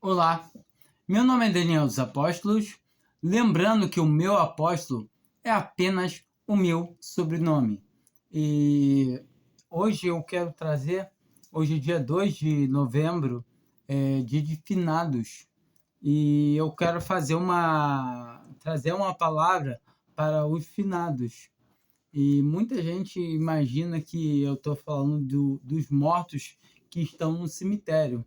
Olá, meu nome é Daniel dos Apóstolos, lembrando que o meu apóstolo é apenas o meu sobrenome. E hoje eu quero trazer, hoje é dia 2 de novembro, dia de finados, e eu quero trazer uma palavra para os finados. E muita gente imagina que eu estou falando dos mortos que estão no cemitério,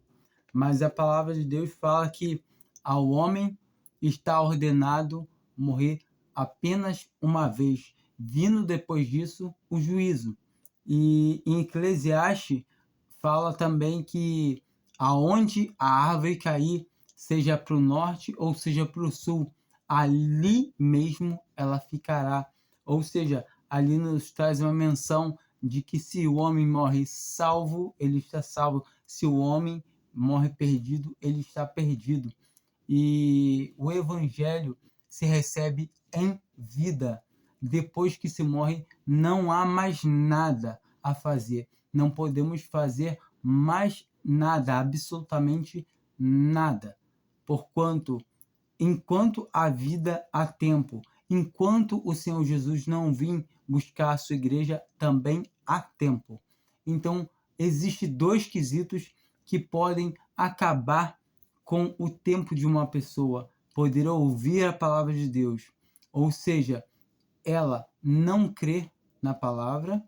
mas a palavra de Deus fala que ao homem está ordenado morrer apenas uma vez, vindo depois disso o juízo. E em Eclesiastes fala também que aonde a árvore cair, seja para o norte ou seja para o sul, ali mesmo ela ficará. Ou seja, ali nos traz uma menção de que se o homem morre salvo, ele está salvo. Se o homem morre perdido, ele está perdido. E o evangelho se recebe em vida. Depois que se morre, não há mais nada a fazer. Não podemos fazer mais nada, absolutamente nada. Porquanto, enquanto há vida, há tempo. Enquanto o Senhor Jesus não vir buscar a sua igreja, também há tempo. Então, existem dois quesitos que podem acabar com o tempo de uma pessoa: poder ouvir a palavra de Deus, ou seja, ela não crer na palavra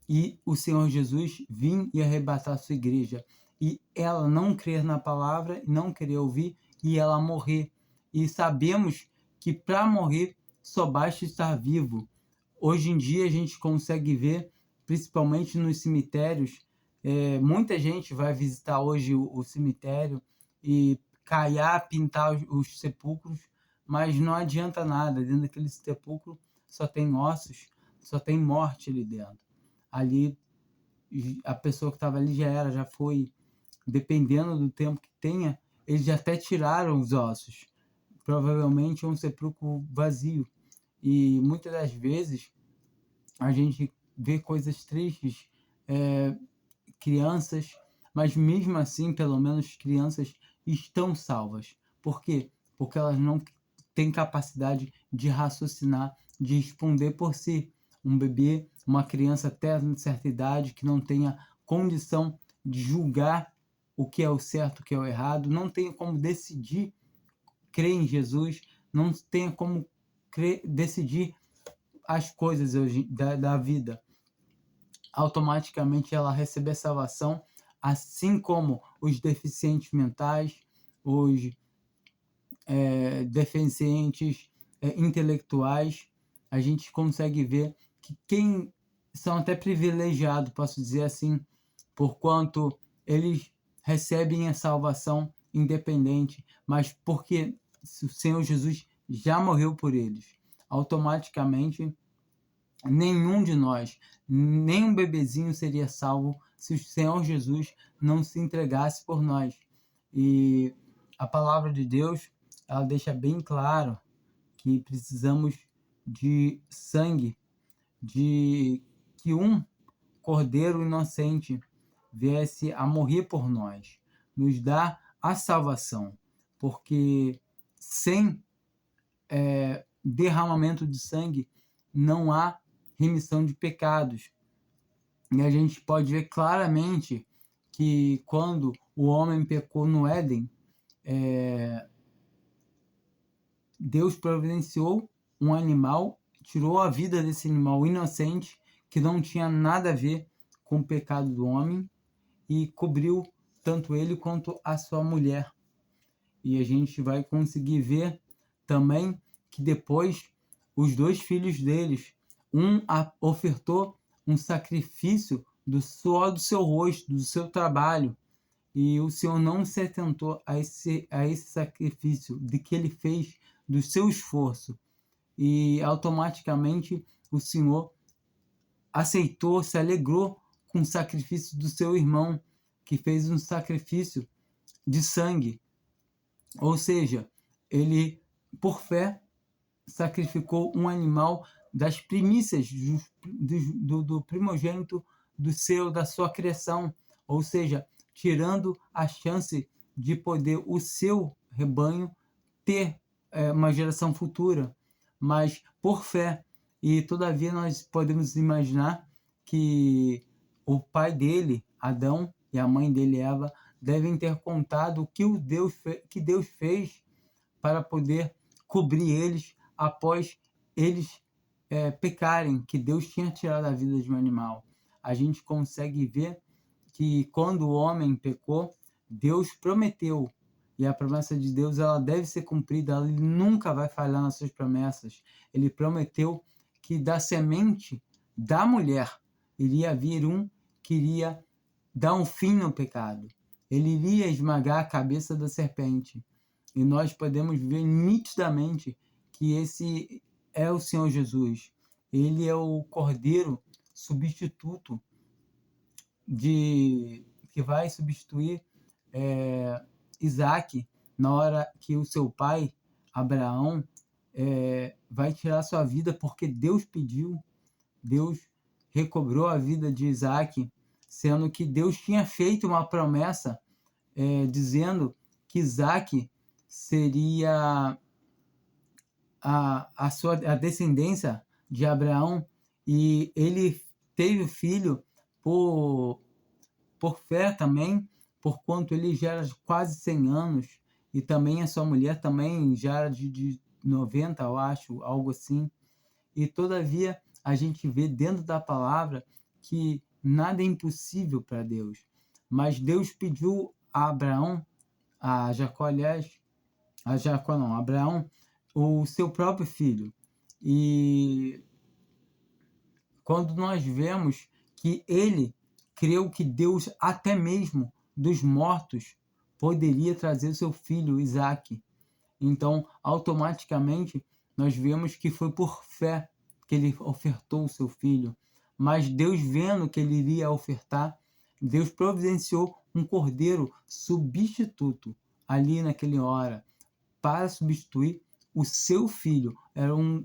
e o Senhor Jesus vir e arrebatar a sua igreja, e ela não crer na palavra, não querer ouvir e ela morrer. E sabemos que para morrer só basta estar vivo. Hoje em dia a gente consegue ver, principalmente nos cemitérios, muita gente vai visitar hoje o cemitério e caiar, pintar os sepulcros, mas não adianta nada. Dentro daquele sepulcro só tem ossos, só tem morte ali dentro. Ali a pessoa que estava ali já foi, dependendo do tempo que tenha, eles já até tiraram os ossos. Provavelmente é um sepulcro vazio. E muitas das vezes a gente vê coisas tristes, crianças, mas mesmo assim, pelo menos crianças estão salvas. Por quê? Porque elas não têm capacidade de raciocinar, de responder por si. Um bebê, uma criança até certa idade que não tenha condição de julgar o que é o certo, o que é o errado, não tenha como decidir crer em Jesus, não tenha como decidir as coisas da vida, automaticamente ela recebe a salvação, assim como os deficientes mentais, os deficientes intelectuais. A gente consegue ver que quem são até privilegiados, posso dizer assim, porquanto eles recebem a salvação independente, mas porque o Senhor Jesus já morreu por eles. Automaticamente, nenhum de nós, nem um bebezinho seria salvo se o Senhor Jesus não se entregasse por nós. E a palavra de Deus, ela deixa bem claro que precisamos de sangue, de que um cordeiro inocente viesse a morrer por nós, nos dar a salvação, porque sem derramamento de sangue não há remissão de pecados. E a gente pode ver claramente que quando o homem pecou no Éden, Deus providenciou um animal, tirou a vida desse animal inocente, que não tinha nada a ver com o pecado do homem, e cobriu tanto ele quanto a sua mulher. E a gente vai conseguir ver também que depois os dois filhos deles, um ofertou um sacrifício do suor do seu rosto, do seu trabalho, e o Senhor não se atentou a esse sacrifício de que ele fez do seu esforço, e automaticamente o Senhor aceitou, se alegrou com o sacrifício do seu irmão, que fez um sacrifício de sangue. Ou seja, ele, por fé, sacrificou um animal das primícias do primogênito da sua criação, ou seja, tirando a chance de poder o seu rebanho ter uma geração futura, mas por fé. E todavia nós podemos imaginar que o pai dele, Adão, e a mãe dele, Eva, devem ter contado o que que Deus fez para poder cobrir eles após eles pecarem, que Deus tinha tirado a vida de um animal. A gente consegue ver que quando o homem pecou, Deus prometeu, e a promessa de Deus ela deve ser cumprida, ele nunca vai falhar nas suas promessas. Ele prometeu que da semente da mulher iria vir um que iria dar um fim no pecado. Ele iria esmagar a cabeça da serpente. E nós podemos ver nitidamente que esse é o Senhor Jesus. Ele é o Cordeiro substituto que vai substituir Isaac na hora que o seu pai, Abraão, vai tirar sua vida porque Deus pediu. Deus recobrou a vida de Isaac, sendo que Deus tinha feito uma promessa dizendo que Isaac seria a descendência de Abraão, e ele teve filho por fé também, porquanto ele já era de quase 100 anos, e também a sua mulher também já era de 90, eu acho, algo assim. E todavia a gente vê dentro da palavra que nada é impossível para Deus. Mas Deus pediu a Abraão, a Jacó, aliás, a Jacó não, a Abraão, o seu próprio filho. E quando nós vemos que ele creu que Deus, até mesmo dos mortos, poderia trazer o seu filho Isaque. Então, automaticamente, nós vemos que foi por fé que ele ofertou o seu filho. Mas Deus, vendo que ele iria ofertar, Deus providenciou um cordeiro substituto ali naquela hora para substituir o seu filho.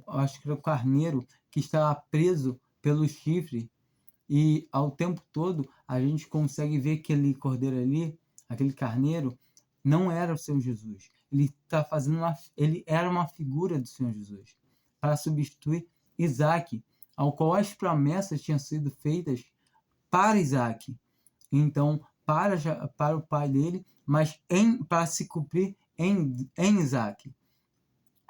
Acho que era um carneiro que estava preso pelo chifre. E ao tempo todo a gente consegue ver que aquele cordeiro ali, aquele carneiro, não era o Senhor Jesus. Ele era uma figura do Senhor Jesus para substituir Isaac, ao qual as promessas tinham sido feitas para Isaac. Então, para o pai dele, mas para se cumprir em Isaac.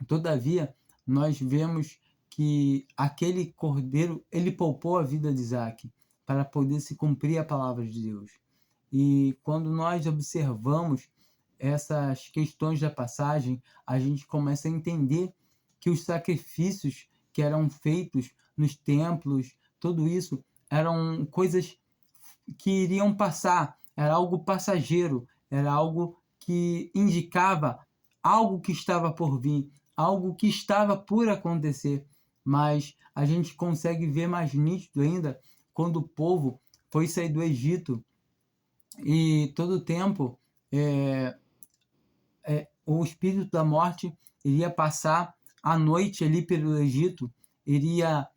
Todavia, nós vemos que aquele cordeiro, ele poupou a vida de Isaac para poder se cumprir a palavra de Deus. E quando nós observamos essas questões da passagem, a gente começa a entender que os sacrifícios que eram feitos nos templos, tudo isso eram coisas que iriam passar, era algo passageiro, era algo que indicava algo que estava por vir, algo que estava por acontecer. Mas a gente consegue ver mais nítido ainda quando o povo foi sair do Egito, e todo o tempo o espírito da morte iria passar a noite ali pelo Egito, iria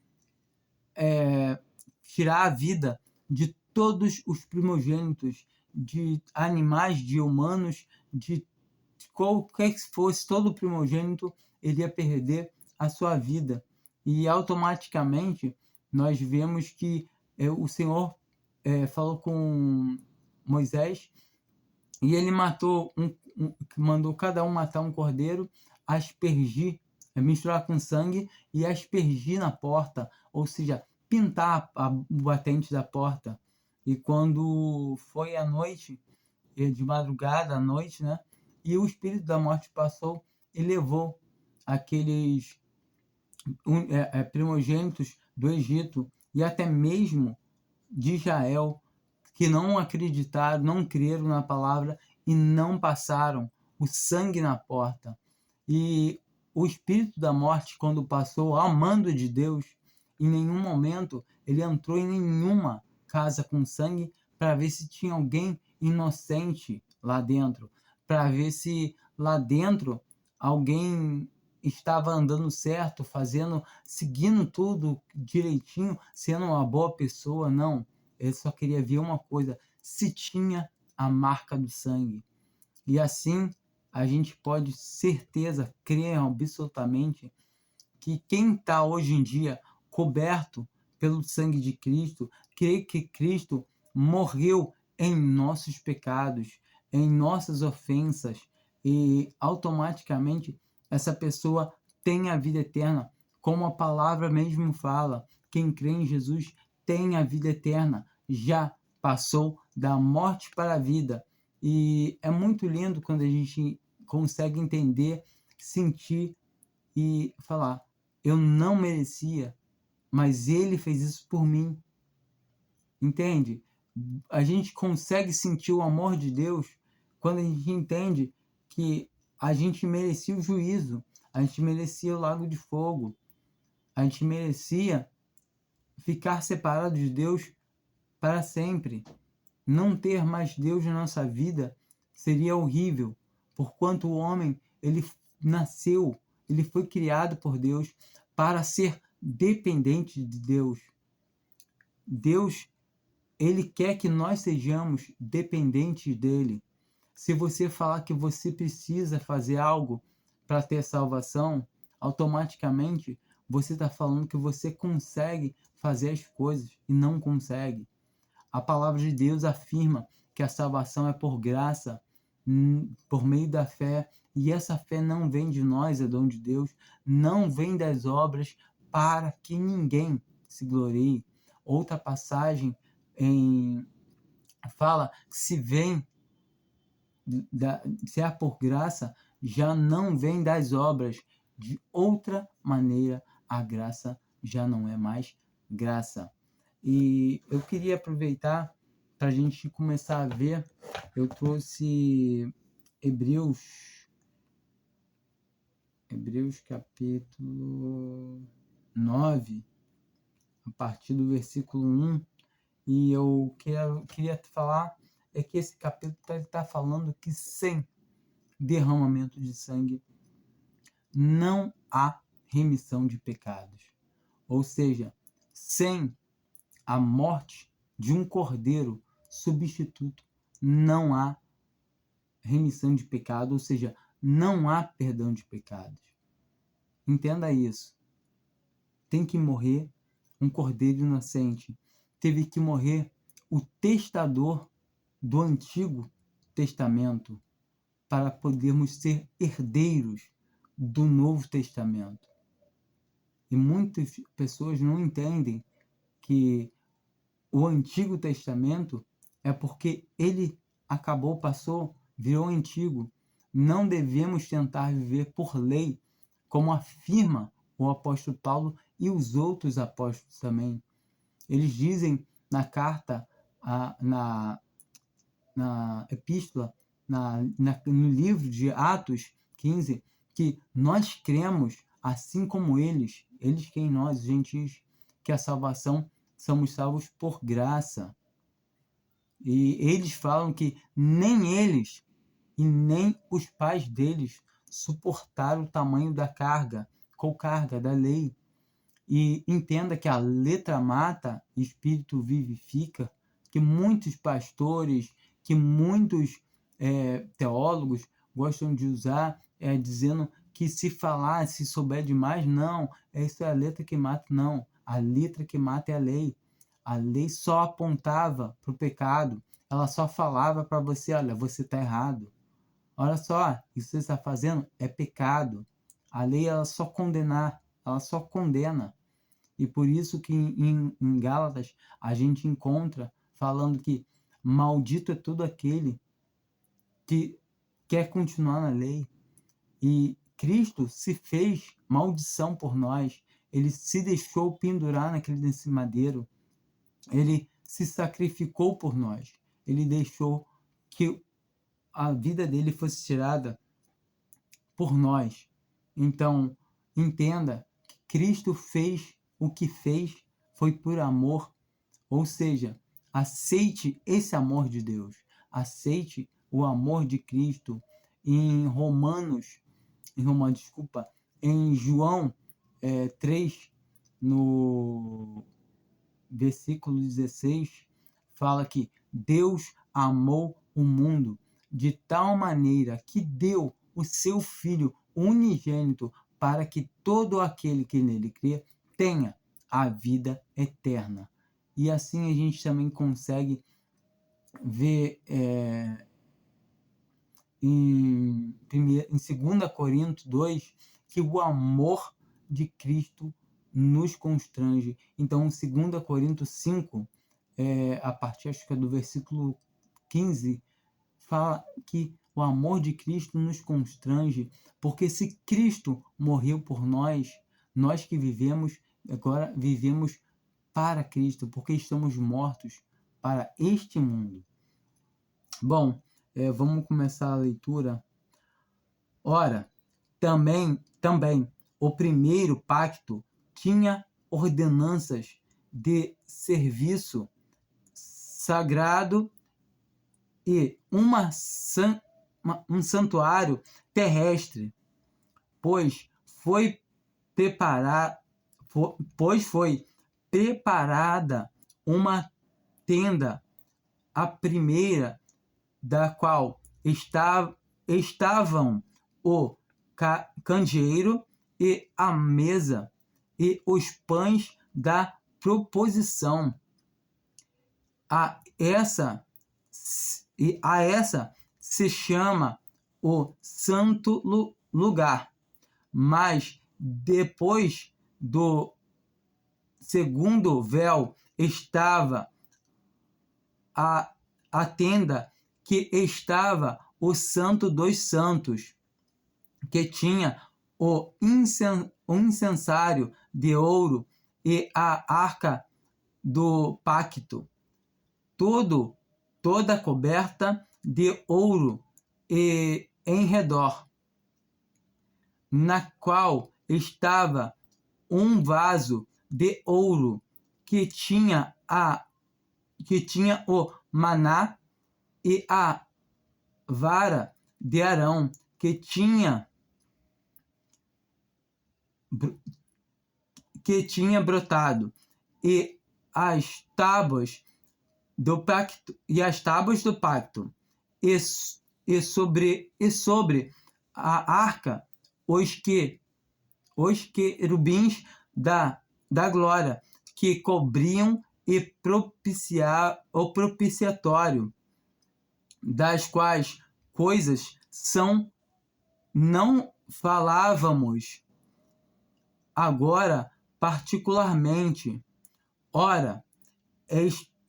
tirar a vida de todos os primogênitos, de animais, de humanos, de qualquer que fosse, todo primogênito iria perder a sua vida. E automaticamente nós vemos que o Senhor falou com Moisés, e ele mandou cada um matar um cordeiro, aspergir, misturar com sangue e aspergir na porta, ou seja, pintar o batente da porta. E quando foi à noite, de madrugada à noite, né, e o espírito da morte passou e levou aqueles primogênitos do Egito e até mesmo de Israel, que não acreditaram, não creram na palavra e não passaram o sangue na porta. E o espírito da morte, quando passou ao mando de Deus, em nenhum momento ele entrou em nenhuma casa com sangue para ver se tinha alguém inocente lá dentro, para ver se lá dentro alguém estava andando certo, seguindo tudo direitinho, sendo uma boa pessoa. Não, ele só queria ver uma coisa: se tinha a marca do sangue. E assim a gente pode certeza, crer absolutamente que quem está hoje em dia coberto pelo sangue de Cristo, crê que Cristo morreu em nossos pecados, em nossas ofensas, e automaticamente essa pessoa tem a vida eterna, como a palavra mesmo fala. Quem crê em Jesus tem a vida eterna, já passou da morte para a vida. E é muito lindo quando a gente consegue entender, sentir e falar: eu não merecia, mas ele fez isso por mim. Entende? A gente consegue sentir o amor de Deus quando a gente entende que a gente merecia o juízo, a gente merecia o lago de fogo, a gente merecia ficar separado de Deus para sempre. Não ter mais Deus na nossa vida seria horrível, porquanto o homem, ele nasceu, ele foi criado por Deus para ser dependente de Deus. Deus, ele quer que nós sejamos dependentes dele. Se você falar que você precisa fazer algo para ter salvação, automaticamente você está falando que você consegue fazer as coisas e não consegue. A palavra de Deus afirma que a salvação é por graça, por meio da fé, e essa fé não vem de nós, é dom de Deus, não vem das obras, para que ninguém se glorie. Outra passagem fala que se é por graça, já não vem das obras. De outra maneira, a graça já não é mais graça. E eu queria aproveitar para a gente começar a ver. Eu trouxe Hebreus capítulo 9, a partir do versículo 1. E eu queria falar que esse capítulo está falando que sem derramamento de sangue não há remissão de pecados. Ou seja, sem a morte de um cordeiro substituto, não há remissão de pecado, ou seja, não há perdão de pecados. Entenda isso. Tem que morrer um cordeiro inocente. Teve que morrer o testador do Antigo Testamento para podermos ser herdeiros do Novo Testamento. E muitas pessoas não entendem que o Antigo Testamento é porque ele passou, virou antigo. Não devemos tentar viver por lei, como afirma o apóstolo Paulo e os outros apóstolos também. Eles dizem na carta, na epístola, no livro de Atos 15, que nós cremos, assim como eles quem nós, gentios, que a salvação somos salvos por graça. E eles falam que nem eles e nem os pais deles suportaram o tamanho da carga da lei. E entenda que a letra mata, espírito vivifica, que muitos pastores, que muitos teólogos gostam de usar, dizendo que se souber demais, não, isso é a letra que mata, não. A letra que mata é a lei. A lei só apontava para o pecado, ela só falava para você: olha, você está errado. Olha só, isso que você está fazendo é pecado. A lei ela só condena. E por isso que em Gálatas a gente encontra falando que maldito é todo aquele que quer continuar na lei. E Cristo se fez maldição por nós. Ele se deixou pendurar nesse madeiro. Ele se sacrificou por nós. Ele deixou que a vida dele fosse tirada por nós. Então, entenda que Cristo fez o que fez foi por amor. Ou seja, aceite esse amor de Deus. Aceite o amor de Cristo. Em João 3, no versículo 16, fala que Deus amou o mundo de tal maneira que deu o seu Filho unigênito para que todo aquele que nele crê tenha a vida eterna. E assim a gente também consegue ver em 2 Coríntios 2 que o amor de Cristo nos constrange. Então, 2 Coríntios 5, a partir acho que é do versículo 15, fala que o amor de Cristo nos constrange, porque se Cristo morreu por nós, nós que vivemos, agora vivemos para Cristo, porque estamos mortos para este mundo. Bom, vamos começar a leitura. Ora, também, o primeiro pacto tinha ordenanças de serviço sagrado e um santuário terrestre, pois foi preparada uma tenda, a primeira da qual estavam o candeeiro e a mesa e os pães da proposição. A essa se chama o santo lugar. Mas depois do segundo véu estava a tenda, que estava o Santo dos Santos, que tinha o incensário de ouro e a arca do pacto, toda coberta de ouro e em redor, na qual estava um vaso de ouro que tinha o maná e a vara de Arão que tinha brotado, e as tábuas do pacto, e sobre a arca os querubins da glória, que cobriam e o propiciatório, das quais coisas não falávamos agora particularmente. Ora,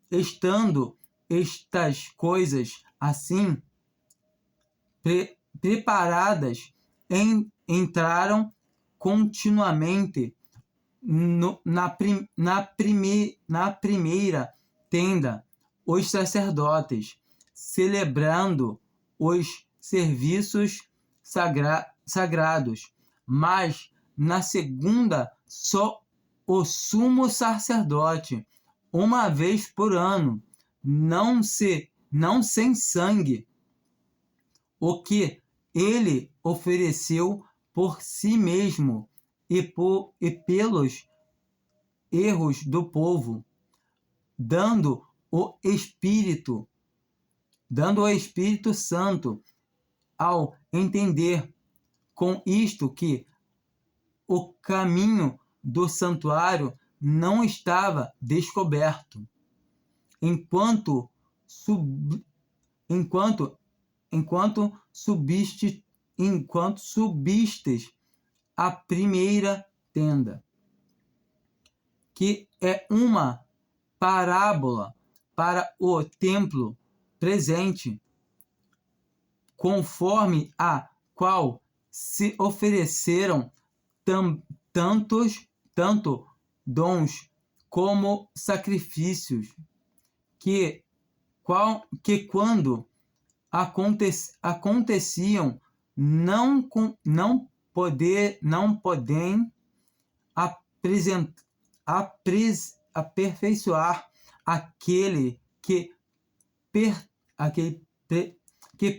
estando estas coisas assim preparadas, entraram continuamente na primeira tenda os sacerdotes, celebrando os serviços sagrados, mas na segunda só o sumo sacerdote, uma vez por ano, não sem sangue, o que ele ofereceu por si mesmo e pelos erros do povo, dando o Espírito Santo, ao entender com isto que o caminho do santuário não estava descoberto, enquanto subistes a primeira tenda, que é uma parábola para o templo presente, conforme a qual se ofereceram tanto dons como sacrifícios, que quando aconteciam, não podem aperfeiçoar aquele que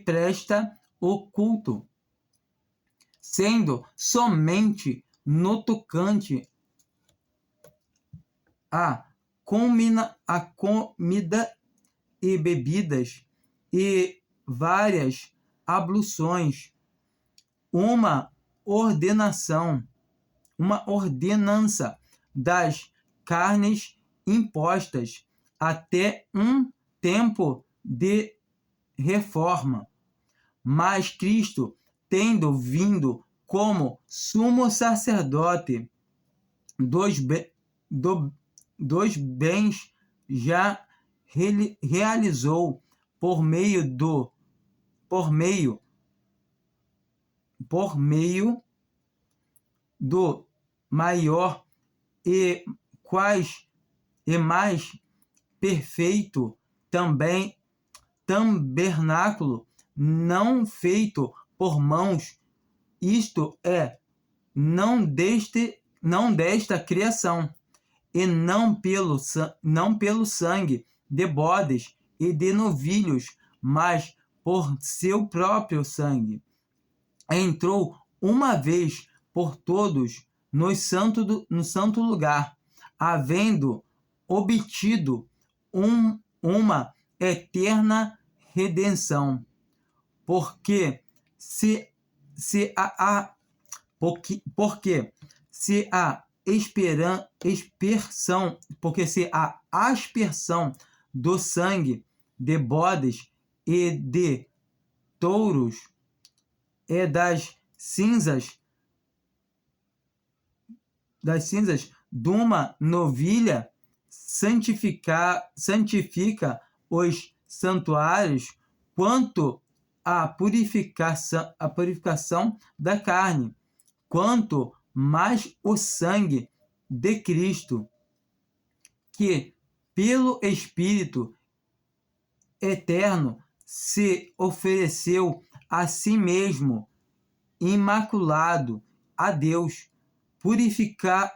presta o culto, sendo somente no tocante a comida e bebidas e várias abluções, uma ordenança das carnes impostas até um tempo de reforma. Mas Cristo, tendo vindo como sumo sacerdote dos bens, já realizou por meio do maior e mais perfeito tabernáculo, não feito por mãos, isto é, não desta criação, e não pelo sangue de bodes e de novilhos, mas por seu próprio sangue. Entrou uma vez por todos no santo lugar, havendo obtido uma eterna redenção. Porque se a aspersão do sangue de bodes e de touros e das cinzas de uma novilha santifica os santuários, quanto à purificação da carne, quanto mais o sangue de Cristo, que pelo Espírito eterno se ofereceu a si mesmo imaculado a Deus, purificara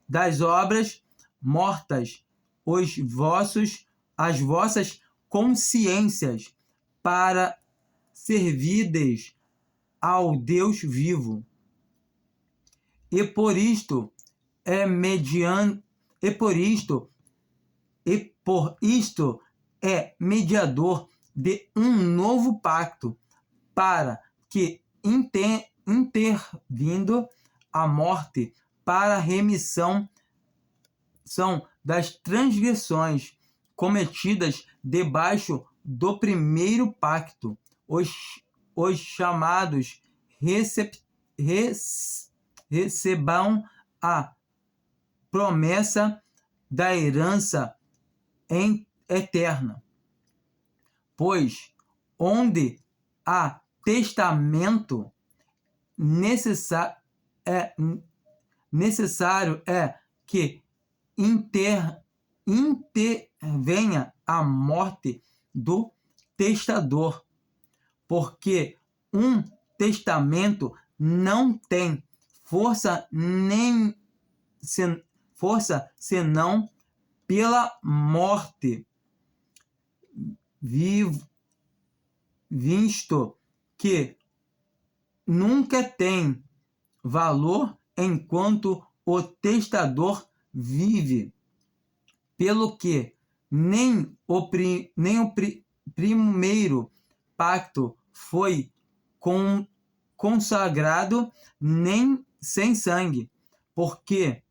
das obras mortas as vossas consciências, para servirdes ao Deus vivo. E por isto é mediador de um novo pacto, para que, intervindo a morte para a remissão das transgressões cometidas debaixo do primeiro pacto, os chamados recebam a promessa da herança eterna. Pois onde há testamento, necessário é que intervenha a morte do testador, porque um testamento não tem força senão pela morte, visto que nunca tem valor enquanto o testador vive, pelo que nem o primeiro pacto foi consagrado nem sem sangue, porque,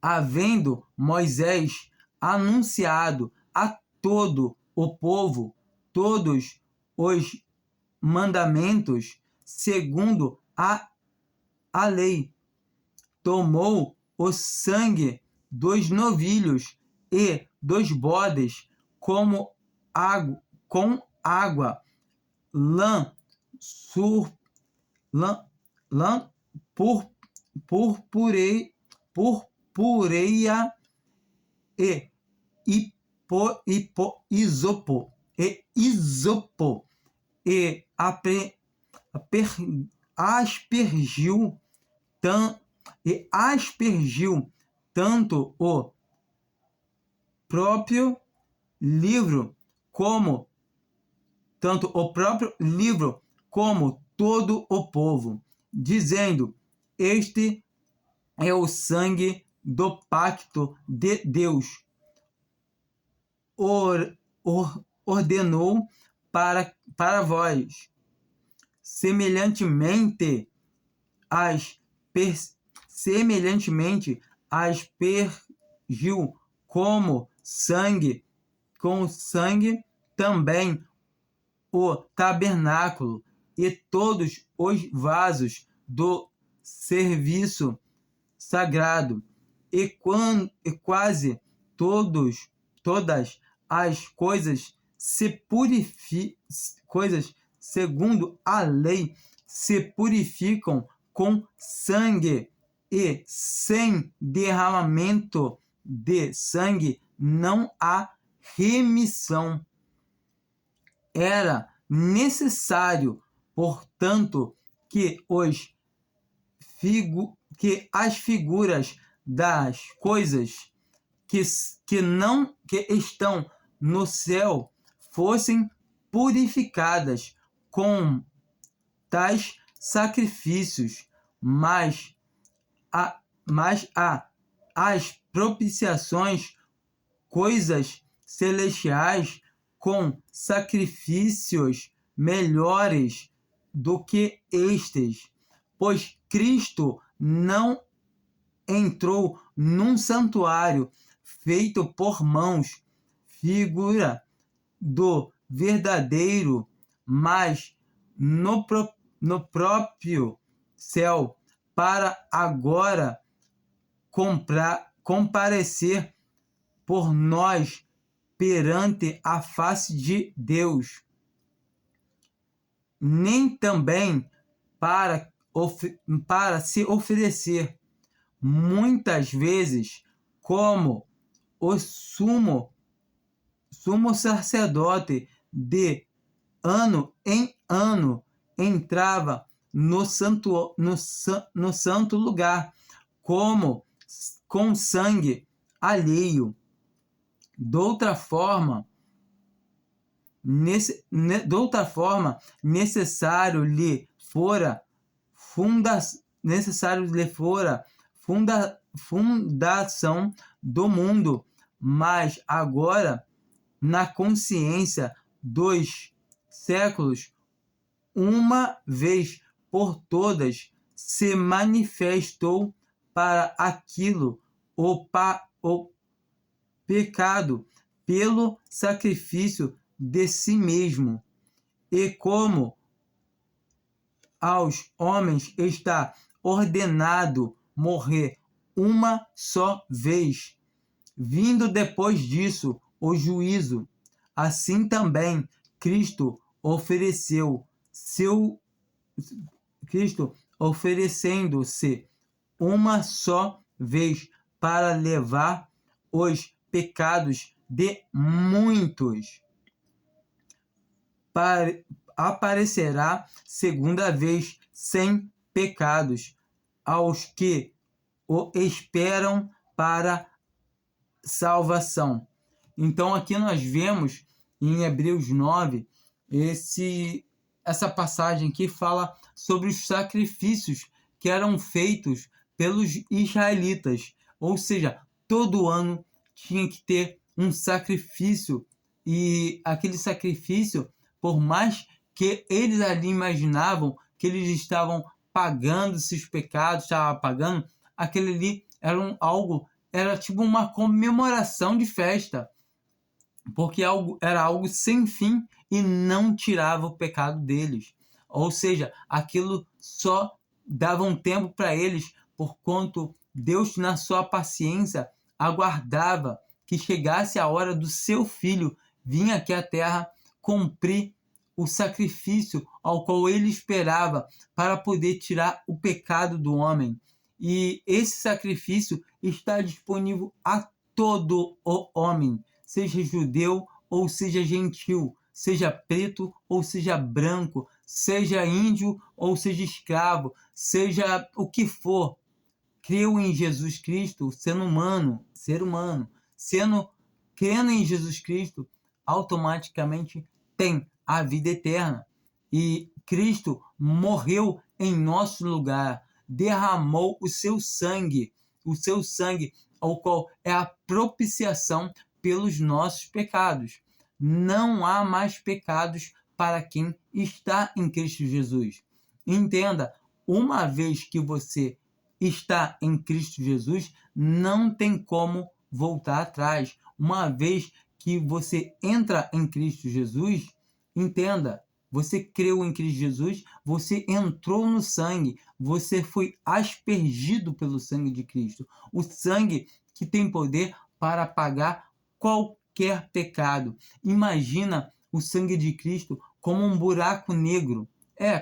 havendo Moisés anunciado a todo o povo todos os mandamentos segundo a lei, tomou o sangue dos novilhos e dos bodes com água, lã purpureia e isopo, e aspergiu tanto o próprio livro como todo o povo, dizendo: este é o sangue do pacto de Deus, ordenou para vós. Semelhantemente, aspergiu com sangue também o tabernáculo e todos os vasos do serviço sagrado, e quase todas as coisas segundo a lei se purificam com sangue, e sem derramamento de sangue não há remissão. Era necessário, portanto, que as figuras das coisas que estão no céu fossem purificadas com tais sacrifícios, mas as propiciações, coisas celestiais, com sacrifícios melhores do que estes, pois Cristo não entrou num santuário feito por mãos, figura do verdadeiro, mas no próprio céu, para agora comparecer por nós perante a face de Deus, nem também para se oferecer muitas vezes, como o sumo sacerdote de ano em ano entrava no santo lugar, como com sangue alheio. De outra forma, necessário lhe fora fundação do mundo, mas agora, na consciência dos séculos, uma vez por todas, se manifestou para aquilo o pecado pelo sacrifício de si mesmo, e como aos homens está ordenado morrer uma só vez, vindo depois disso o juízo, assim também Cristo oferecendo-se uma só vez para levar os pecados de muitos, aparecerá segunda vez sem pecados aos que o esperam para salvação. Então aqui nós vemos em Hebreus 9 essa passagem que fala sobre os sacrifícios que eram feitos pelos israelitas, ou seja, todo ano tinha que ter um sacrifício, e aquele sacrifício, por mais que eles ali imaginavam que eles estavam pagando seus pecados, aquele ali era tipo uma comemoração de festa, porque era algo sem fim e não tirava o pecado deles. Ou seja, aquilo só dava um tempo para eles, porquanto Deus, na sua paciência, aguardava que chegasse a hora do seu filho vir aqui à terra cumprir o sacrifício ao qual ele esperava para poder tirar o pecado do homem. E esse sacrifício está disponível a todo o homem, seja judeu ou seja gentil, seja preto ou seja branco, seja índio ou seja escravo, seja o que for. Creu em Jesus Cristo, ser humano, crendo em Jesus Cristo, automaticamente tem a vida eterna. E Cristo morreu em nosso lugar, derramou o seu sangue, ao qual é a propiciação pelos nossos pecados. Não há mais pecados para quem está em Cristo Jesus. Entenda, uma vez que você está em Cristo Jesus, não tem como voltar atrás. Uma vez que você entra em Cristo Jesus, entenda, você creu em Cristo Jesus, você entrou no sangue, você foi aspergido pelo sangue de Cristo. O sangue que tem poder para apagar qualquer pecado. Imagina o sangue de Cristo como um buraco negro.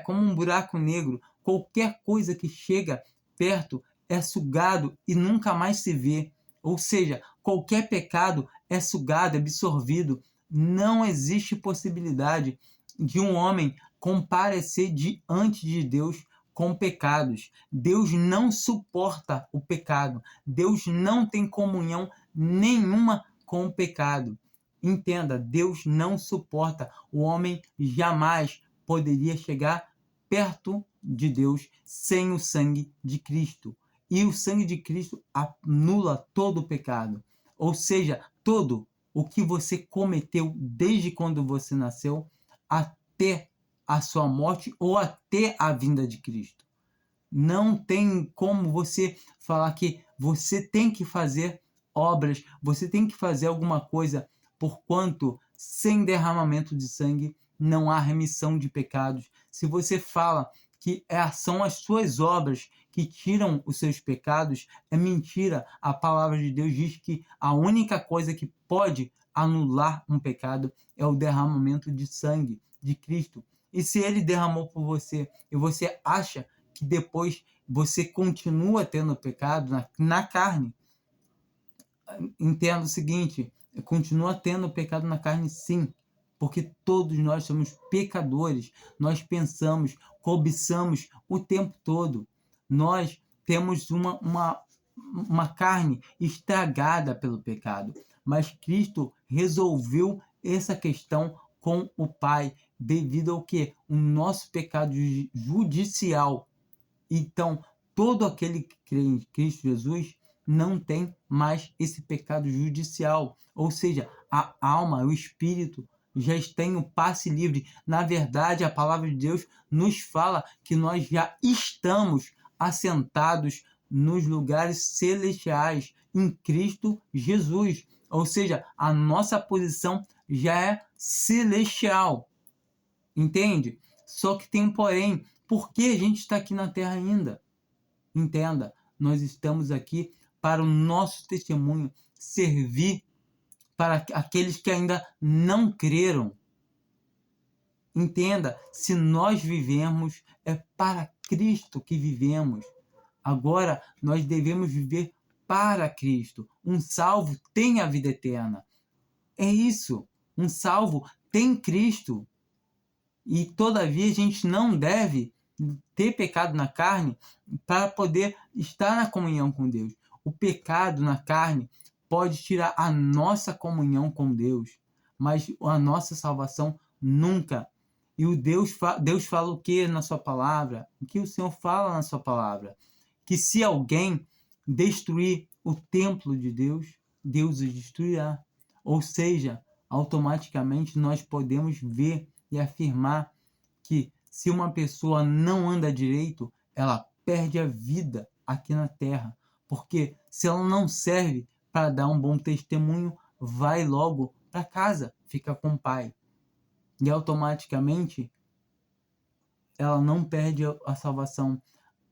Como um buraco negro. Qualquer coisa que chega perto é sugado e nunca mais se vê. Ou seja, qualquer pecado é sugado, é absorvido. Não existe possibilidade de um homem comparecer diante de Deus com pecados. Deus não suporta o pecado. Deus não tem comunhão nenhuma com o pecado. Entenda, Deus não suporta. O homem jamais poderia chegar perto de Deus sem o sangue de Cristo. E o sangue de Cristo anula todo o pecado. Ou seja, todo o que você cometeu desde quando você nasceu até a sua morte ou até a vinda de Cristo. Não tem como você falar que você tem que fazer obras, você tem que fazer alguma coisa, porquanto sem derramamento de sangue não há remissão de pecados. Se você fala que são as suas obras que tiram os seus pecados, é mentira. A palavra de Deus diz que a única coisa que pode anular um pecado é o derramamento de sangue de Cristo. E se ele derramou por você e você acha que depois você continua tendo pecado na carne, entenda o seguinte, continua tendo pecado na carne sim, porque todos nós somos pecadores, nós pensamos, cobiçamos o tempo todo, nós temos uma carne estragada pelo pecado, mas Cristo resolveu essa questão com o Pai, devido ao que? O nosso pecado judicial. Então, todo aquele que crê em Cristo Jesus não tem mais esse pecado judicial. Ou seja, a alma, o espírito já tem o passe livre. Na verdade, a palavra de Deus nos fala que nós já estamos assentados nos lugares celestiais em Cristo Jesus. Ou seja, a nossa posição já é celestial. Entende? Só que tem um porém. Por que a gente está aqui na Terra ainda? Entenda, nós estamos aqui para o nosso testemunho servir para aqueles que ainda não creram. Entenda, se nós vivemos, é para Cristo que vivemos. Agora, nós devemos viver para Cristo. Um salvo tem a vida eterna. É isso. Um salvo tem Cristo. E, todavia, a gente não deve ter pecado na carne para poder estar na comunhão com Deus. O pecado na carne pode tirar a nossa comunhão com Deus, mas a nossa salvação nunca. E Deus fala o que na sua palavra? O que o Senhor fala na sua palavra? Que se alguém destruir o templo de Deus, Deus o destruirá. Ou seja, automaticamente nós podemos ver e afirmar que se uma pessoa não anda direito, ela perde a vida aqui na terra. Porque se ela não serve para dar um bom testemunho, vai logo para casa, fica com o pai. E automaticamente ela não perde a salvação.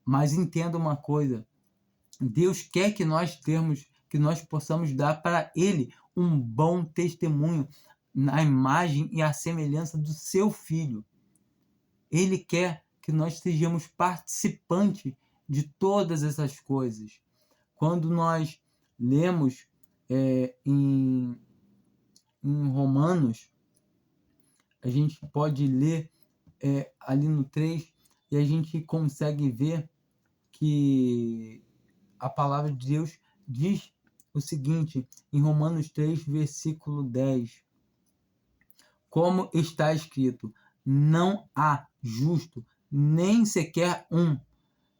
Mas entenda uma coisa, Deus quer que nós possamos dar para Ele um bom testemunho na imagem e a semelhança do seu Filho. Ele quer que nós sejamos participantes de todas essas coisas. Quando nós lemos em Romanos, a gente pode ler ali no 3 e a gente consegue ver que a palavra de Deus diz o seguinte, em Romanos 3, versículo 10. Como está escrito, não há justo, nem sequer um.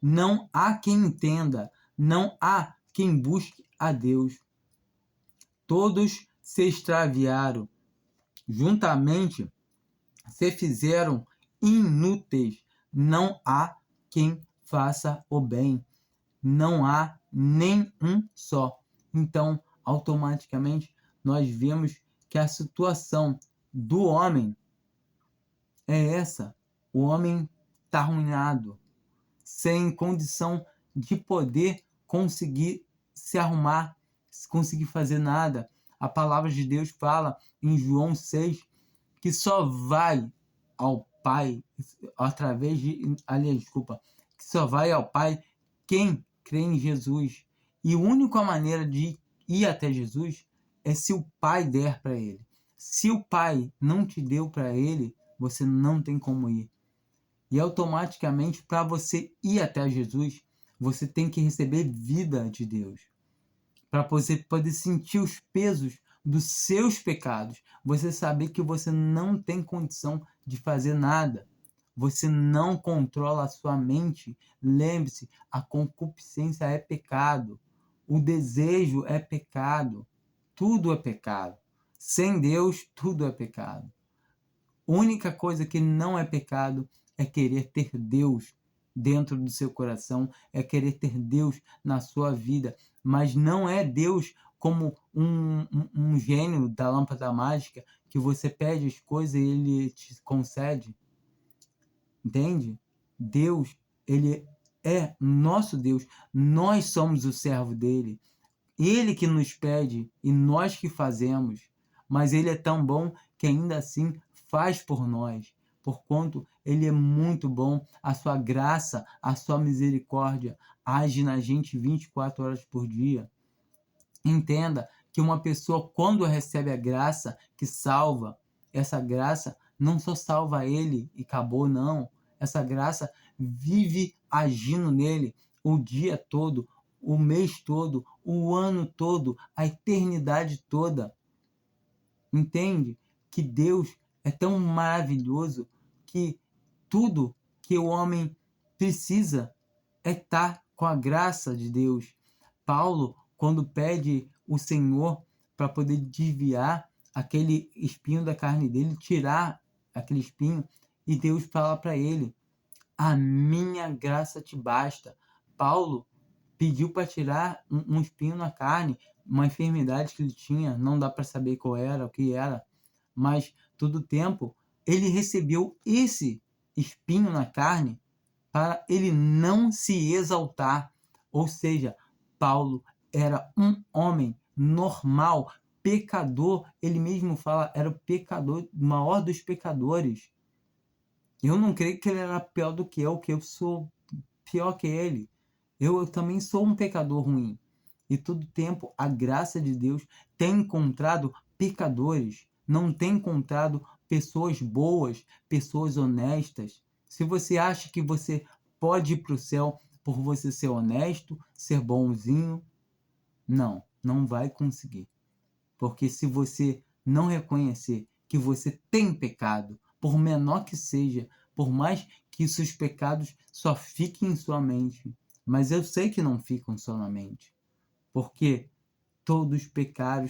Não há quem entenda, não há quem busque a Deus. Todos se extraviaram, juntamente se fizeram inúteis. Não há quem faça o bem, não há nem um só. Então, automaticamente, nós vemos que a situação do homem é essa. O homem está arruinado, sem condição de poder conseguir se arrumar, conseguir fazer nada. A palavra de Deus fala em João 6 que só vai ao Pai através de... Aliás, desculpa. Que só vai ao Pai quem crê em Jesus. E a única maneira de ir até Jesus é se o Pai der para ele. Se o Pai não te deu para ele, você não tem como ir. E automaticamente, para você ir até Jesus, você tem que receber vida de Deus. Para você poder sentir os pesos dos seus pecados. Você saber que você não tem condição de fazer nada. Você não controla a sua mente. Lembre-se, a concupiscência é pecado. O desejo é pecado. Tudo é pecado. Sem Deus, tudo é pecado. A única coisa que não é pecado é querer ter Deus dentro do seu coração, é querer ter Deus na sua vida, mas não é Deus como um gênio da lâmpada mágica que você pede as coisas e ele te concede. Entende? Deus, ele é nosso Deus, nós somos o servo dele, ele que nos pede e nós que fazemos, mas ele é tão bom que ainda assim faz por nós, porquanto ele é muito bom, a sua graça, a sua misericórdia age na gente 24 horas por dia. Entenda que uma pessoa, quando recebe a graça que salva, essa graça não só salva ele e acabou, não. Essa graça vive agindo nele o dia todo, o mês todo, o ano todo, a eternidade toda. Entende? Que Deus é tão maravilhoso que tudo que o homem precisa é estar com a graça de Deus. Paulo, quando pede o Senhor para poder desviar aquele espinho da carne dele, tirar aquele espinho, e Deus fala para ele: a minha graça te basta. Paulo pediu para tirar um espinho na carne, uma enfermidade que ele tinha, não dá para saber qual era, o que era, mas todo tempo ele recebeu esse espinho na carne para ele não se exaltar. Ou seja, Paulo era um homem normal, pecador, ele mesmo fala, era o pecador, o maior dos pecadores. Eu não creio que ele era pior do que eu sou pior que ele. Eu também sou um pecador ruim. E todo tempo a graça de Deus tem encontrado pecadores, não tem encontrado pessoas boas, pessoas honestas. Se você acha que você pode ir para o céu por você ser honesto, ser bonzinho, não vai conseguir. Porque se você não reconhecer que você tem pecado, por menor que seja, por mais que seus pecados só fiquem em sua mente, mas eu sei que não ficam só na mente, porque todos pecaram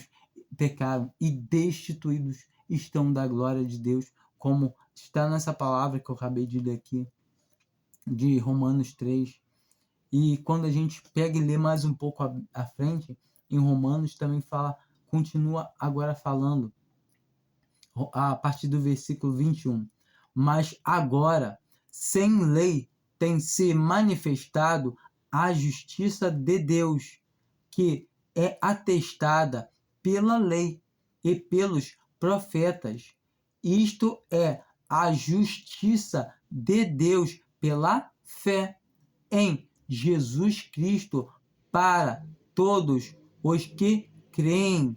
e destituídos estão da glória de Deus, como está nessa palavra que eu acabei de ler aqui, de Romanos 3. E quando a gente pega e lê mais um pouco à frente, em Romanos também fala, continua agora falando, a partir do versículo 21. Mas agora, sem lei, tem se manifestado a justiça de Deus, que é atestada pela lei e pelos profetas. Isto é a justiça de Deus pela fé em Jesus Cristo para todos os que creem,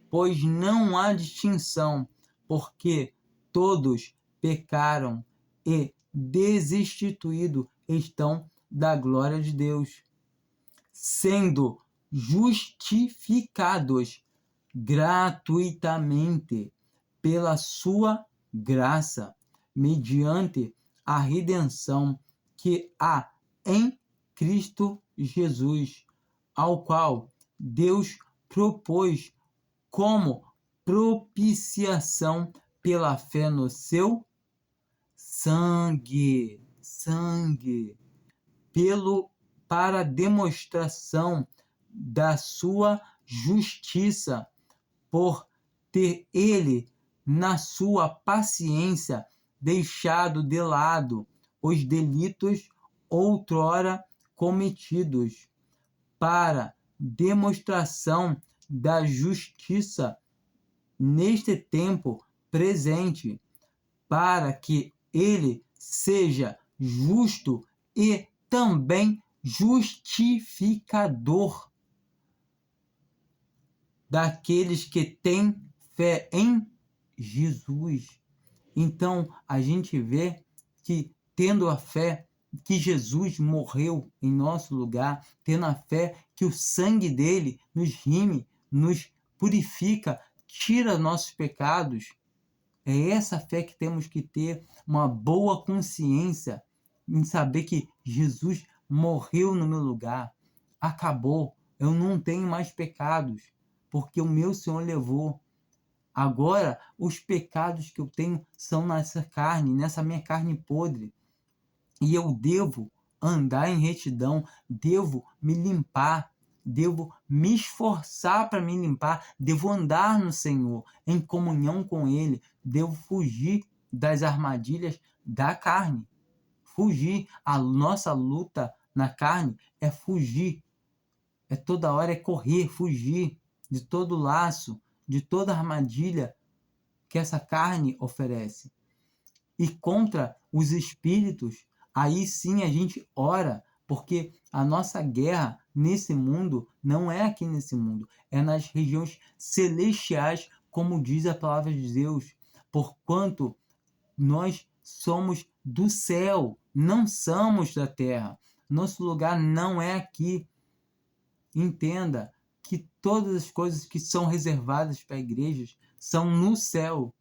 pois não há distinção, porque todos pecaram e destituídos estão da glória de Deus, sendo justificados gratuitamente pela sua graça, mediante a redenção que há em Cristo Jesus, ao qual Deus propôs como propiciação pela fé no seu sangue, para demonstração da sua justiça, por ter ele, na sua paciência, deixado de lado os delitos outrora cometidos, para demonstração da justiça neste tempo presente, para que ele seja justo e também justificador daqueles que têm fé em Jesus. Então, a gente vê que, tendo a fé que Jesus morreu em nosso lugar, tendo a fé que o sangue dele nos rime, nos purifica, tira nossos pecados, é essa fé que temos que ter, uma boa consciência em saber que Jesus morreu no meu lugar. Acabou. Eu não tenho mais pecados, porque o meu Senhor levou. Agora, os pecados que eu tenho são nessa carne, nessa minha carne podre. E eu devo andar em retidão, devo me limpar, devo me esforçar para me limpar, devo andar no Senhor, em comunhão com Ele, devo fugir das armadilhas da carne. Fugir. A nossa luta na carne é fugir. É toda hora é correr, fugir de todo laço, de toda armadilha que essa carne oferece. E contra os espíritos, aí sim a gente ora, porque a nossa guerra nesse mundo não é aqui nesse mundo, é nas regiões celestiais, como diz a palavra de Deus, porquanto nós somos do céu, não somos da terra. Nosso lugar não é aqui. Entenda que todas as coisas que são reservadas para igrejas são no céu.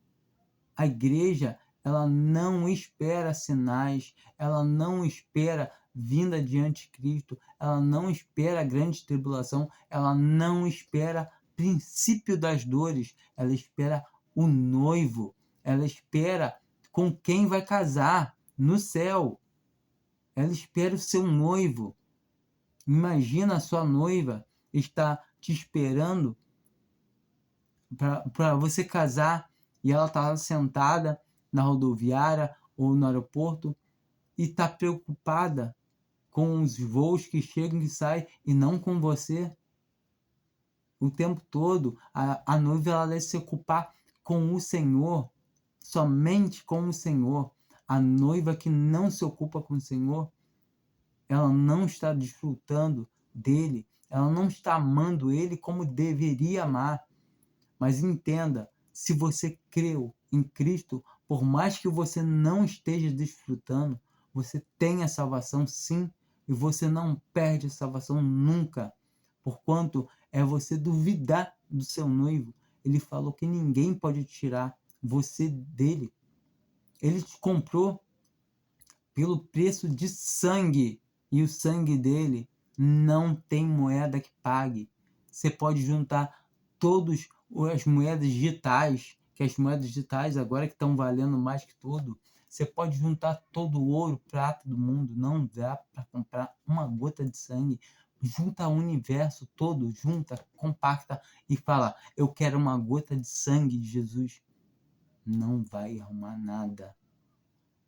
A igreja, ela não espera sinais, ela não espera vinda de anticristo, ela não espera grande tribulação, ela não espera princípio das dores, ela espera o noivo, ela espera com quem vai casar no céu, ela espera o seu noivo. Imagina a sua noiva está te esperando para você casar e ela está sentada na rodoviária ou no aeroporto e está preocupada com os voos que chegam e saem e não com você. O tempo todo, a noiva ela deve se ocupar com o Senhor, somente com o Senhor. A noiva que não se ocupa com o Senhor, ela não está desfrutando dele, ela não está amando ele como deveria amar. Mas entenda, se você creu em Cristo, por mais que você não esteja desfrutando, você tem a salvação sim, e você não perde a salvação nunca. Porquanto é você duvidar do seu noivo. Ele falou que ninguém pode tirar você dele. Ele te comprou pelo preço de sangue, e o sangue dele não tem moeda que pague. Você pode juntar todas as moedas digitais, que as moedas digitais agora que estão valendo mais que tudo, você pode juntar todo o ouro, prata do mundo, não dá para comprar uma gota de sangue. Junta o universo todo, junta, compacta e fala, eu quero uma gota de sangue de Jesus. Não vai arrumar nada.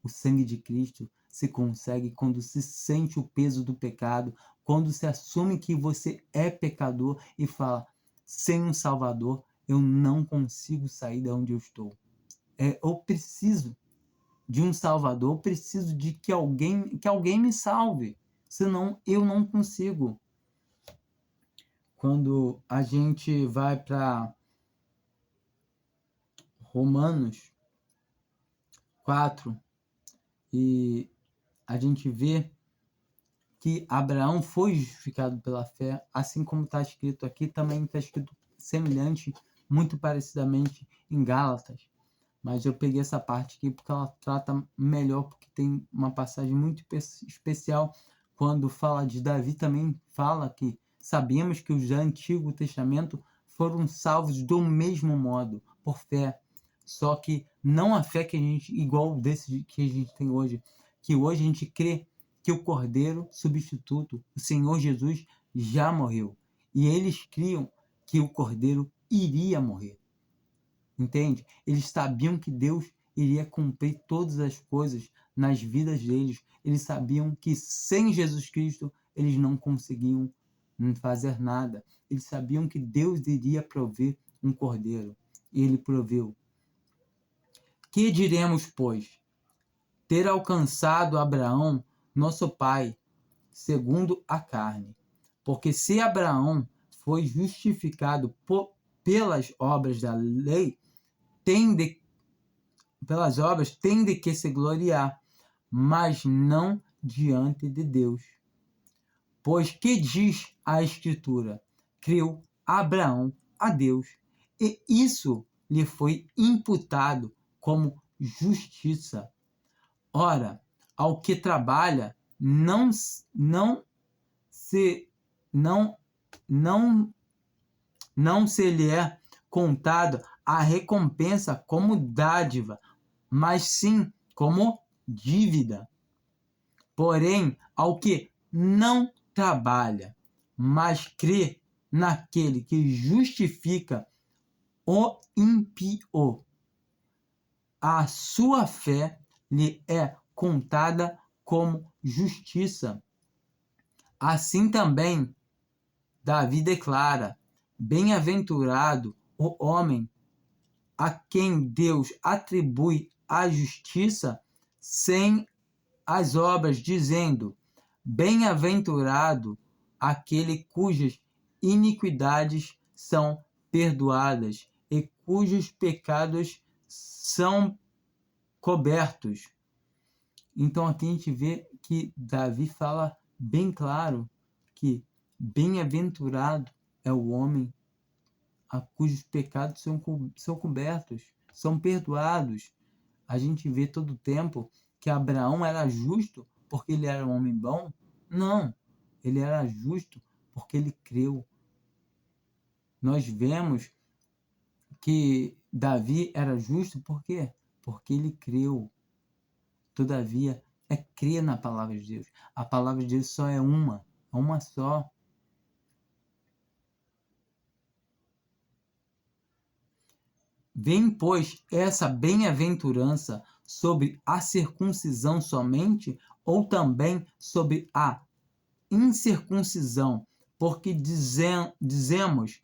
O sangue de Cristo se consegue quando se sente o peso do pecado, quando se assume que você é pecador e fala, sem um Salvador, eu não consigo sair de onde eu estou. Eu preciso de um Salvador, eu preciso de que alguém me salve, senão eu não consigo. Quando a gente vai para Romanos 4, e a gente vê que Abraão foi justificado pela fé, assim como está escrito aqui, também está escrito semelhante, muito parecidamente em Gálatas. Mas eu peguei essa parte aqui porque ela trata melhor, porque tem uma passagem muito especial quando fala de Davi, também fala que sabemos que o Antigo Testamento foram salvos do mesmo modo, por fé. Só que não a fé que a gente, igual desse que a gente tem hoje, que hoje a gente crê que o Cordeiro substituto, o Senhor Jesus, já morreu. E eles criam que o Cordeiro iria morrer. Entende? Eles sabiam que Deus iria cumprir todas as coisas nas vidas deles. Eles sabiam que sem Jesus Cristo eles não conseguiam fazer nada. Eles sabiam que Deus iria prover um cordeiro. E ele proveu. Que diremos, pois? Ter alcançado Abraão, nosso pai, segundo a carne. Porque se Abraão foi justificado pelas obras da lei, tem de que se gloriar, mas não diante de Deus. Pois que diz a Escritura? Creu Abraão a Deus, e isso lhe foi imputado como justiça. Ora, ao que trabalha, não se lhe é contado a recompensa como dádiva, mas sim como dívida. Porém, ao que não trabalha, mas crê naquele que justifica o ímpio, a sua fé lhe é contada como justiça. Assim também, Davi declara: bem-aventurado o homem a quem Deus atribui a justiça sem as obras, dizendo: bem-aventurado aquele cujas iniquidades são perdoadas e cujos pecados são cobertos. Então aqui a gente vê que Davi fala bem claro que bem-aventurado é o homem a cujos pecados são cobertos, são perdoados. A gente vê todo o tempo que Abraão era justo porque ele era um homem bom? Não, ele era justo porque ele creu. Nós vemos que Davi era justo por quê? Porque ele creu. Todavia, é crer na palavra de Deus. A palavra de Deus só é uma só. Vem, pois, essa bem-aventurança sobre a circuncisão somente, ou também sobre a incircuncisão? Porque dizemos,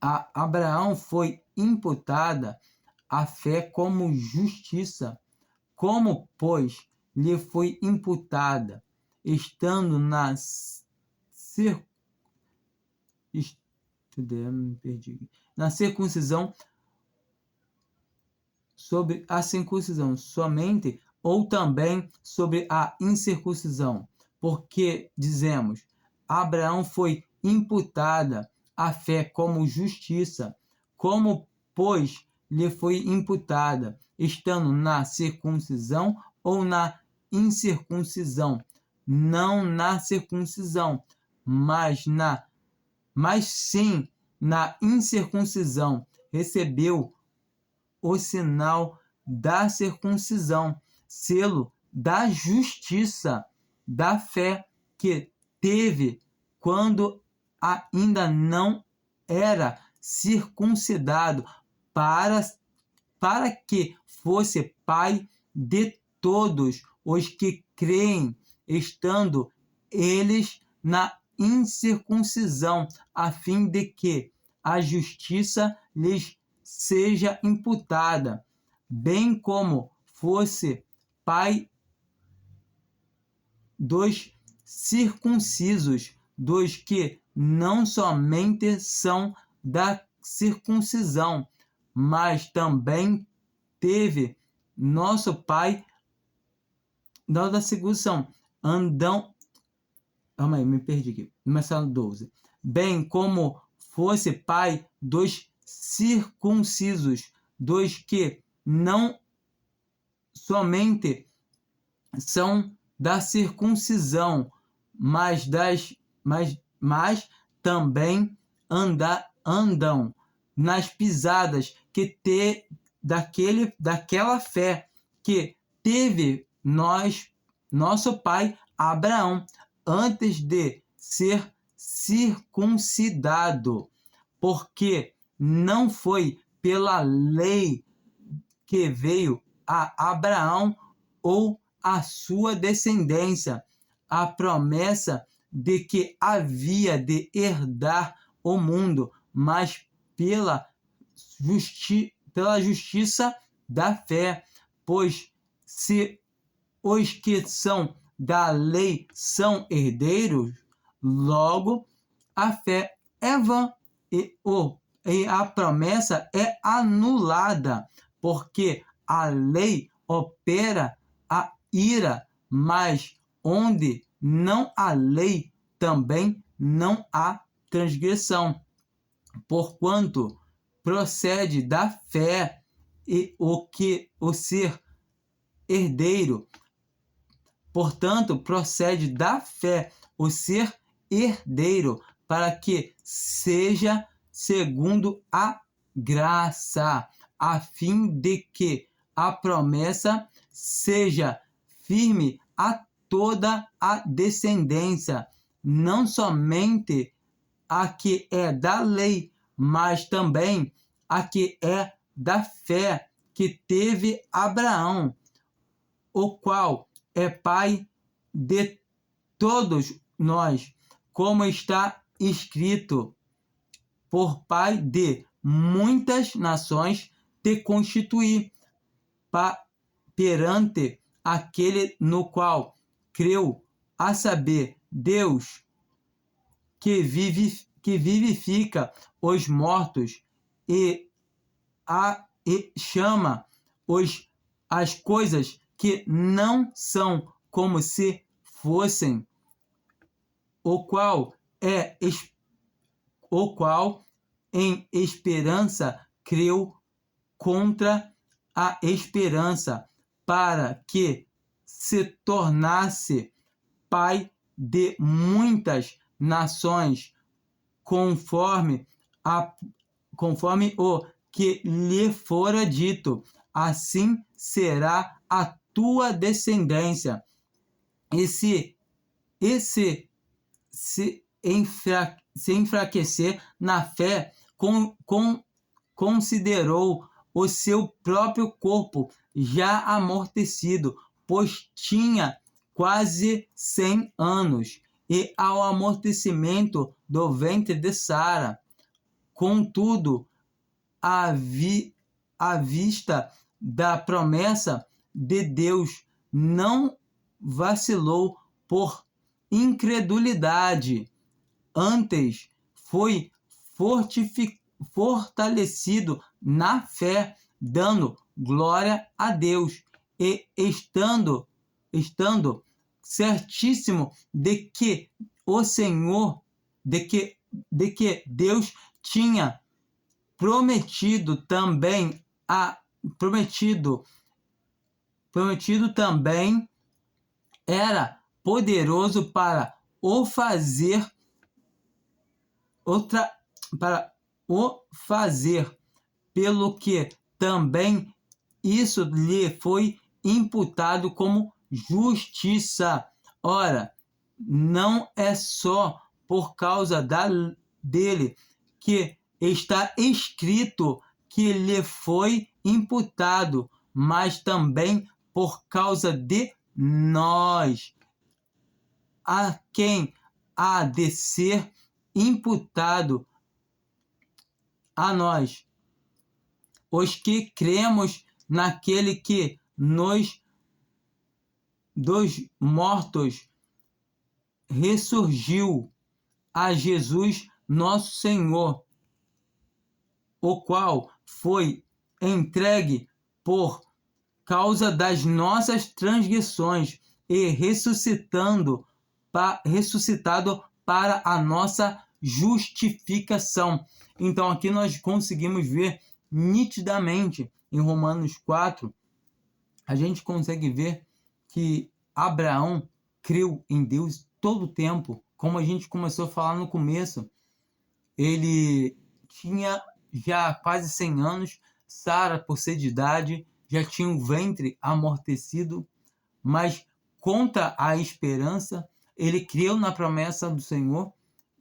a Abraão foi imputada a fé como justiça. Como, pois, lhe foi imputada, estando na circuncisão, sobre a circuncisão somente, ou também sobre a incircuncisão? Porque dizemos, Abraão foi imputada a fé como justiça. Como, pois, lhe foi imputada, estando na circuncisão ou na incircuncisão? Não na circuncisão, mas sim na incircuncisão. Recebeu o sinal da circuncisão, selo da justiça, da fé que teve quando ainda não era circuncidado, para que fosse pai de todos os que creem, estando eles na incircuncisão, a fim de que a justiça lhes seja imputada, bem como fosse pai dos circuncisos, dos que não somente são da circuncisão, mas também teve nosso pai da circuncisão. Calma aí, me perdi aqui. Começando 12. Bem como fosse pai dos circuncisos, dos que não somente são da circuncisão, mas também andam nas pisadas daquela fé que teve nosso pai Abraão antes de ser circuncidado, porque não foi pela lei que veio a Abraão ou a sua descendência a promessa de que havia de herdar o mundo, mas pela justiça da fé, pois se os que são da lei são herdeiros, logo a fé é vã e a promessa é anulada, porque a lei opera a ira, mas onde não há lei, também não há transgressão, porquanto procede da fé e o ser herdeiro. Portanto, procede da fé o ser herdeiro, para que seja segundo a graça, a fim de que a promessa seja firme a toda a descendência, não somente a que é da lei, mas também a que é da fé que teve Abraão, o qual é pai de todos nós, como está escrito: por pai de muitas nações te constituí, perante aquele no qual creu, a saber, Deus, que vivifica os mortos e chama as coisas que não são como se fossem, o qual em esperança creu contra a esperança, para que se tornasse pai de muitas nações, conforme o que lhe fora dito: assim será a tua descendência. E se enfraquecer na fé, considerou o seu próprio corpo já amortecido, pois tinha quase 100 anos, e ao amortecimento do ventre de Sara. Contudo, à vista da promessa de Deus, não vacilou por incredulidade, antes foi fortalecido na fé, dando glória a Deus, e estando certíssimo de que o Senhor, de que Deus tinha prometido também era poderoso para o fazer pelo que também isso lhe foi imputado como justiça. Ora, não é só por causa dele que está escrito que lhe foi imputado, mas também por causa de nós, a quem há de ser imputado a nós, os que cremos naquele que dos mortos ressurgiu, a Jesus nosso Senhor, o qual foi entregue por causa das nossas transgressões e ressuscitado para a nossa justificação. Então aqui nós conseguimos ver nitidamente em Romanos 4, a gente consegue ver que Abraão creu em Deus todo o tempo, como a gente começou a falar no começo. Ele tinha já quase 100 anos, Sara, por ser de idade, já tinha o ventre amortecido, mas contra a esperança, ele creu na promessa do Senhor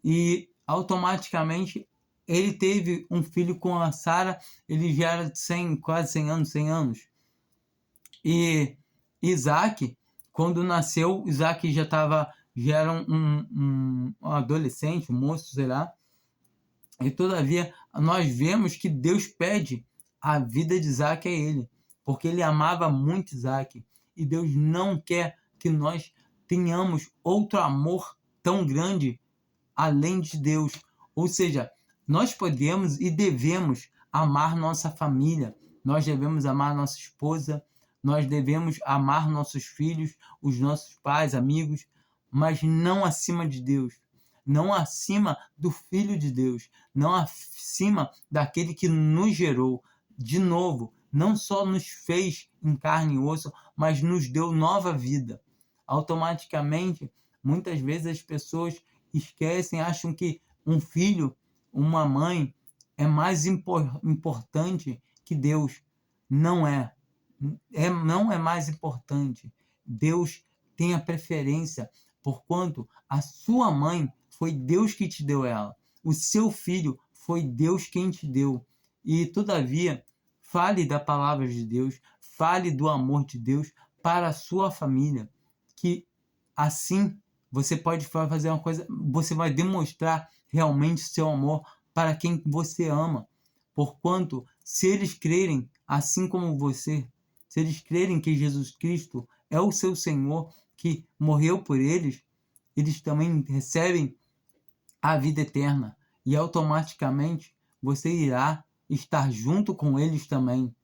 e automaticamente ele teve um filho com a Sara. Ele já era de 100, quase 100 anos. E Isaac, quando nasceu, Isaac já era um adolescente, um moço, sei lá. E todavia, nós vemos que Deus pede a vida de Isaac a ele, porque ele amava muito Isaac. E Deus não quer que nós tenhamos outro amor tão grande além de Deus. Ou seja, nós podemos e devemos amar nossa família, nós devemos amar nossa esposa, nós devemos amar nossos filhos, os nossos pais, amigos, mas não acima de Deus, não acima do Filho de Deus, não acima daquele que nos gerou. De novo, não só nos fez em carne e osso, mas nos deu nova vida. Automaticamente, muitas vezes as pessoas esquecem, acham que um filho, uma mãe é mais importante que Deus. Não é. Não é mais importante. Deus tem a preferência, porquanto a sua mãe foi Deus que te deu ela. O seu filho foi Deus quem te deu. E, todavia, fale da palavra de Deus, fale do amor de Deus para a sua família, que assim você pode fazer uma coisa, você vai demonstrar realmente seu amor para quem você ama. Porquanto, se eles crerem assim como você, se eles crerem que Jesus Cristo é o seu Senhor, que morreu por eles, eles também recebem a vida eterna. E automaticamente você irá estar junto com eles também.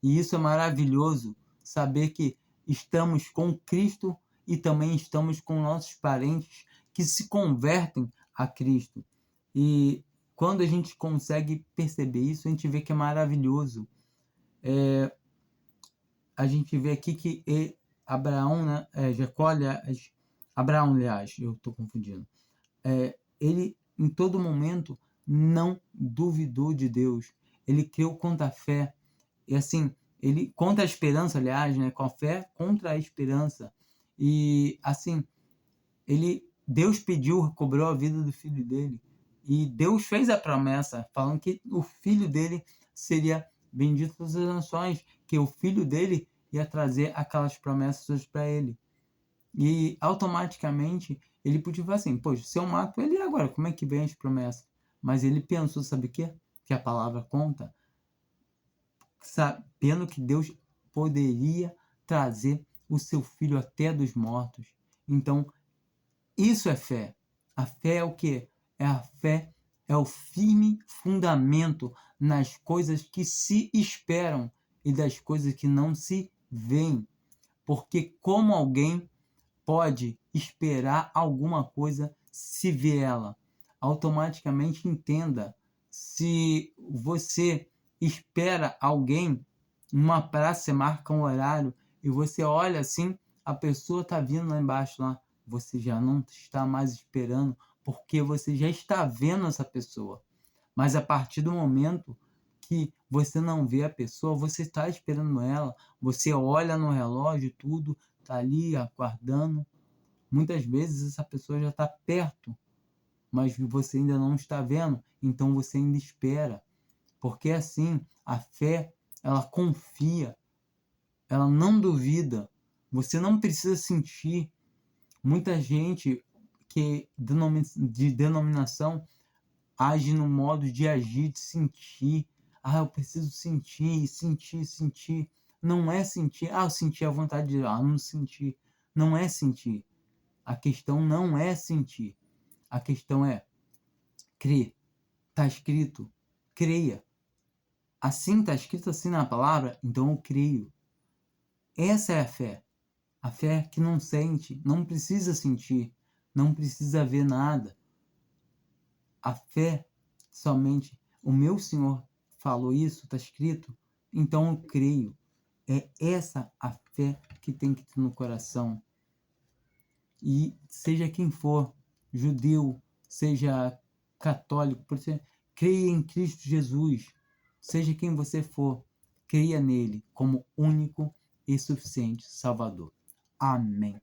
E isso é maravilhoso, saber que estamos com Cristo e também estamos com nossos parentes que se convertem a Cristo. E quando a gente consegue perceber isso, a gente vê que é maravilhoso. A gente vê aqui que Abraão, né, Jacó, aliás, Abraão, aliás, eu estou confundindo. Ele, em todo momento, não duvidou de Deus. Ele creu contra a fé. E assim, ele contra a esperança, aliás, né, com a fé contra a esperança. E assim, Deus pediu, cobrou a vida do filho dele. E Deus fez a promessa, falando que o filho dele seria bendito das nações, que o filho dele ia trazer aquelas promessas para ele. E automaticamente ele podia falar assim, poxa, se eu mato ele agora, como é que vem as promessas? Mas ele pensou, sabe o quê? Que a palavra conta, sabendo que Deus poderia trazer o seu filho até dos mortos. Então, isso é fé. A fé é o quê? A fé é o firme fundamento nas coisas que se esperam e das coisas que não se veem. Porque como alguém pode esperar alguma coisa se vê ela? Automaticamente entenda, se você espera alguém numa praça, você marca um horário e você olha assim, a pessoa está vindo lá embaixo, lá, você já não está mais esperando, porque você já está vendo essa pessoa. Mas a partir do momento que você não vê a pessoa, você está esperando ela, você olha no relógio, tudo, está ali aguardando. Muitas vezes essa pessoa já está perto, mas você ainda não está vendo, então você ainda espera. Porque assim, a fé, ela confia, ela não duvida. Você não precisa sentir. Muita gente que de denominação age no modo de agir, de sentir. Ah, eu preciso sentir, sentir, sentir. Não é sentir. Ah, eu senti a vontade de... Ah, não sentir. Não é sentir. A questão não é sentir. A questão é crer. Está escrito. Creia. Assim está escrito assim na palavra, então eu creio. Essa é a fé. A fé que não sente, não precisa sentir, não precisa ver nada. A fé somente, o meu Senhor falou isso, está escrito, então eu creio. É essa a fé que tem que ter no coração. E seja quem for, judeu, seja católico, Creia em Cristo Jesus. Seja quem você for, creia nele como único e suficiente Salvador. Amém.